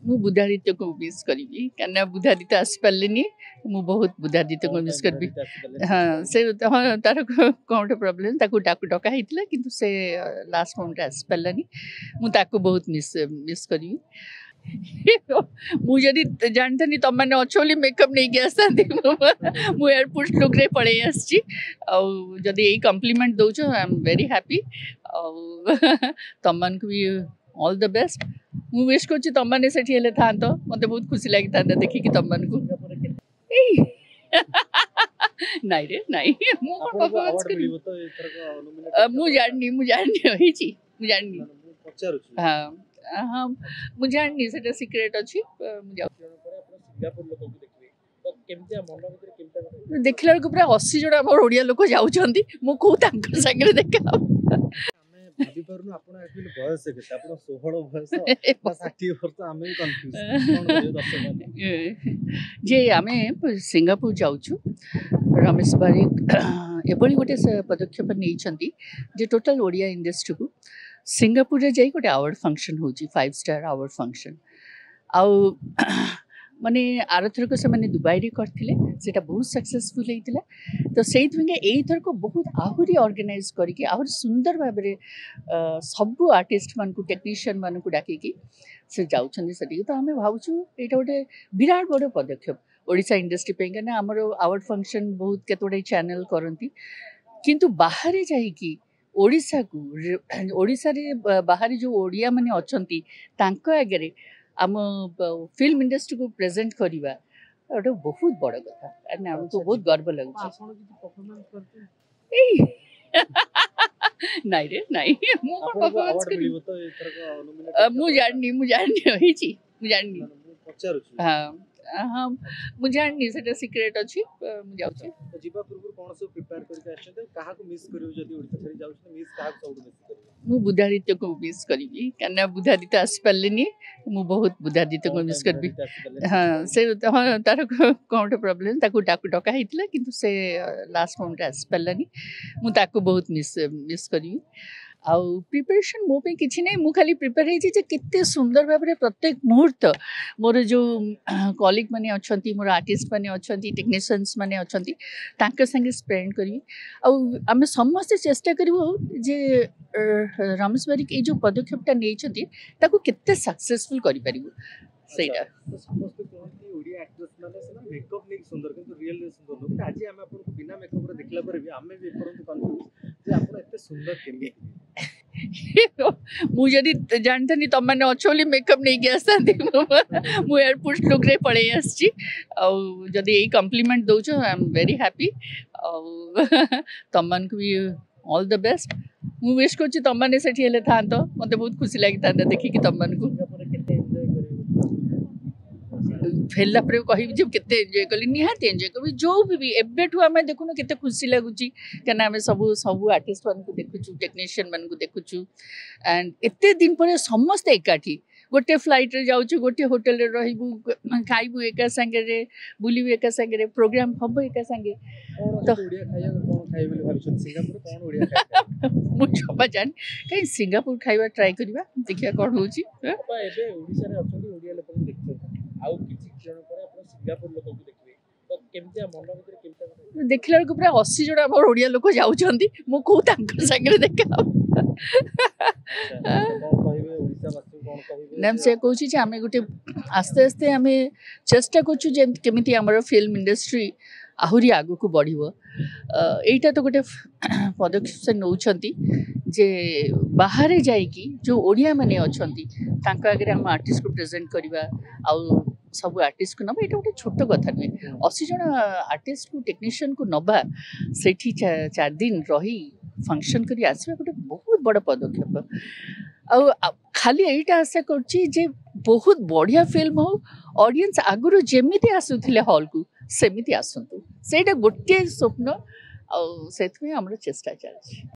मु बुधादित्य को मिस करी क्या बुधादित्य आसी पारे मु बहुत बुधादित्य को मिस करी हाँ से हाँ तार कौन गोटे प्रोब्लेम डका होता कि से लास्ट मोमेंट आसी पारानी मुझे बहुत मिस करी मुझे जानते तुम मैंने अच्छे बोली मेकअप नहीं आसता मु एयरपोर्ट लुक रे पड़े आसी जदि यही कम्प्लीमेंट दौच आई एम वेरी हैप्पी तुम मान को भी ऑल द बेस्ट मु विश कर तुम मैंने से था मत बहुत खुशी लगी था देखिकी तुम मान को नहीं रे नहीं हाँ हाँ मुझे जानी से सिक्रेट अच्छी देखला को पूरा 80 जन आम ओडिया लोक जाऊँच मुझे सागर देखा जे आम सिंगापुर जाऊँ रमेश बारिक एभली गोटे पदक्षेप नहीं जे टोटल ओडिया इंडस्ट्री को सिंगापुर रे जाई गोटे अवार्ड फंक्शन होची 5 स्टार अवार्ड फंक्शन आउ माने आरथर को से माने दुबई रे करथिले सेटा बहुत सक्सेसफुल हेतिला तो सेहि थंगे एई थर को बहुत आहुरी ऑर्गेनाइज करके आहुरी सुंदर भाबरे सब आर्टिस्ट मान को टेक्नीशियन मान को डाकी की से जाउछन सेठी तो हमें भाउछु एटा गोटे विराट बड़ पदक्षेप ओडिसा इंडस्ट्री पे ना हमर अवार्ड फंक्शन बहुत केतोडे चैनल करंती किंतु बाहर जाई की ओडिसा को ओडिसा रे बाहर जो ओडिया माने अछंती तांको आगे आम फिल्म इंडस्ट्री को प्रेजेंट करवा गोटे बहुत बड़ कथा एंड हमको बहुत गर्व लगुच नहीं रे नहीं मु जानी हाँ हाँ मुझे जानी से सिक्रेट अच्छी मुझे मु बुधादित्य को मिस करी क्या बुधादित्य आसी पारे मु बहुत बुधादित्य को मिस करी हाँ से हाँ तार कौन गोटे प्रोब्लेम डका होता कि से लास्ट मोमेंट आसी पारानी मुझे बहुत मिस करी आउ प्रिपरेशन मो पे किछि नहीं मु खाली प्रिपेयर है जे कितने सुंदर भाव में प्रत्येक मुहूर्त मोर जो कलीग माने अछंती मोर आर्टिस्ट माने अछंती टेक्नीशियंस माने अछंती तांके संगे स्पेंड करी आउ आमे समस्त चेष्टा करिवो जे रमेश बारिक ए जो पदक्षेपटा नै छथि ताको कितने सक्सेसफुल करि परिबो सेटा समस्त कोंती ओडिया एक्ट्रेस माने से मेकअप नै सुंदर किंतु रियल रे सुंदर लोग आज हम आपन को बिना मेकअप रे देखला पर भी हमें भी परंतु कंफ्यूज जे आपन एते सुंदर केमी मुझे जानते तुम मैंने अच्छे बोली मेकअप नहीं आसता मु एयरपोर्ट लुक रे पड़े आसी जदि यही कम्प्लीमेंट दौच आई एम वेरी हैप्पी तुम मान को भी ऑल द बेस्ट मु विश कर तुम मैंने से था मत बहुत खुशी लगी था देखिकी तुम मान को फेरला पर कह केते एंजॉय कली निहाती एंजॉय कर जो भी एबेठू आम देखुन केते खुशी लगुच क्या आम सब आर्टिस्ट मान को देखुचु टेक्नीशियन मान को देखुचु एंड एते दिन पर समस्त एकाठी गोटे फ्लाइट रे जाउछु गोटे होटल रे रहिबु खाइबु एका संगे रे बुलिबु एका संगे रे प्रोग्राम हबो एका संगे तो ओडिया खाइया कोन खाइबे भाबिछन सिंगापुर कोन ओडिया खाइबा मु छबा जान कहीं सिंगापुर खाइबा ट्राई करबा देखिया कोन होची बाबा एबे ओडिसा रे अछंती ओडिया लोक को देखछन आउ किछि जण पर अपन सिंगापुर लोक को देखबे तो केमतिया मन भीतर केमतिया देखला को पूरा 80 जण हमर ओडिया लोक जाउछंती मु को तांकर संगे देखा नाम से कहूँ आम गोटे आस्ते आस्ते आम चेष्टा करमी आम फिल्म इंडस्ट्री आहुरी आग को बढ़ यहीटा तो गोटे पदक्षेप से नौ जे बाहर जाइकी जो ओडिया माने अछंती तांका आगे हम आर्टिस्ट को प्रेजेंट करवा आउ सब आर्टिस्ट को नबा ये गोटे छोट कथा नुहे 80 जन आर्टिस्ट को टेक्नीशियन को नबा से 4 दिन रही फंक्शन करी आसवा गोटे बहुत बड़ पदक्षेप खाली यहीटा आशा कर बहुत बढ़िया फिल्म हो ऑडियंस आगुरी जेमिति आसुथिले हॉल को सेमिति आसंतु सेटा गोटे स्वप्न आ सेथमे हमर चेष्टा चलछि।